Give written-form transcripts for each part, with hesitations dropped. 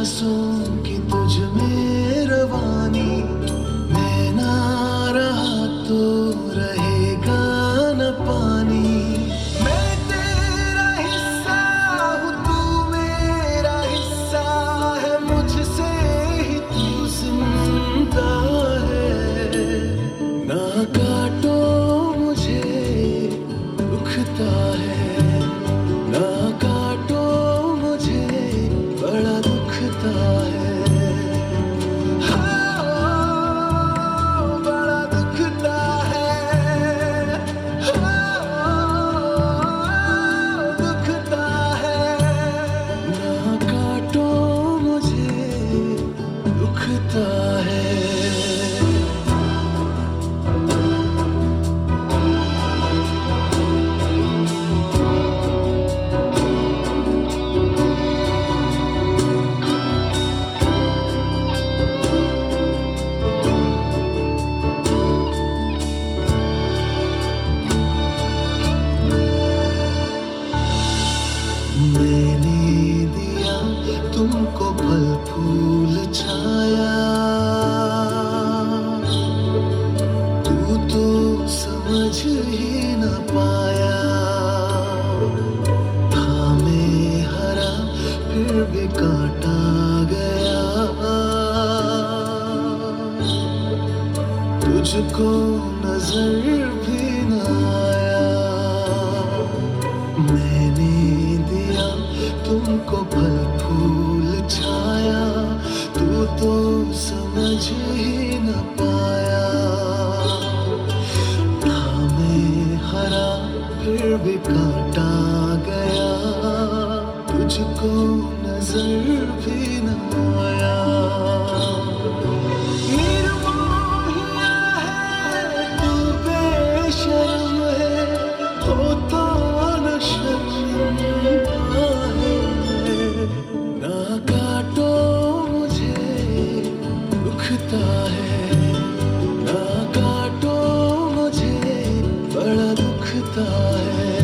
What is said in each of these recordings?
सांसों की तुझ में रवानी, मैं ना रहा तो रहेगा न पानी। मैं तेरा हिस्सा हूँ, तू मेरा हिस्सा है, मुझसे ही तू जिंदा है। ना काटो मुझे दुखता है, ना काटो मुझे बड़ा दुखता है। हाँ, बड़ा दुखता है। हाँ, दुखता है। ना काटो मुझे दुखता है। मैंने दिया तुमको फल फूल छाया, तू तो समझ ही न पाया। था मैं हरा फिर भी काटा गया, तुझको नजर भी न आया। मैंने दिया तुमको फल फूल छाया, तू तो समझ ही न पाया। था मैं हरा फिर भी काटा गया, तुझको नजर भी न आया। निर्मोहिया है तू, बेशर्म है, होता न शर्मिंदा है। ना काटो मुझे दुखता है, ना काटो मुझे बड़ा दुखता है।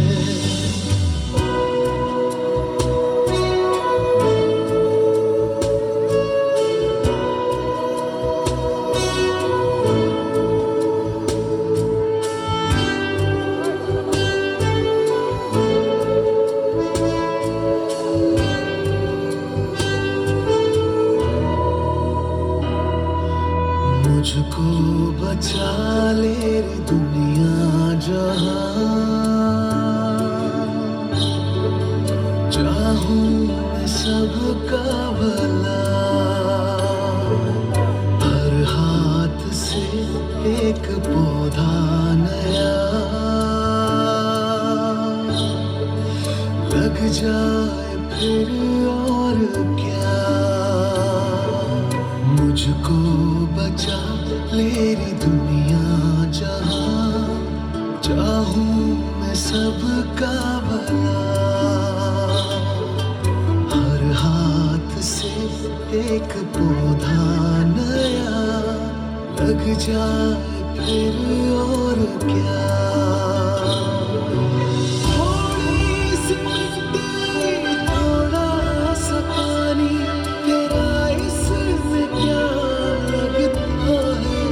मुझको बचा ले रे दुनिया जहां, चाहूं मैं सबका भला। हर हाथ से एक पौधा नया लग जाए फिर और क्या। मुझको बचा ले रे दुनिया जहां, चाहूं मैं सबका भला। हर हाथ से एक पौधा नया लग जाए फिर और क्या। थोड़ी सी मिट्टी, थोड़ा सा पानी, तेरा इसमें क्या लगता है।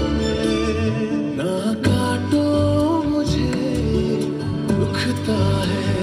ना काटो मुझे दुखता है,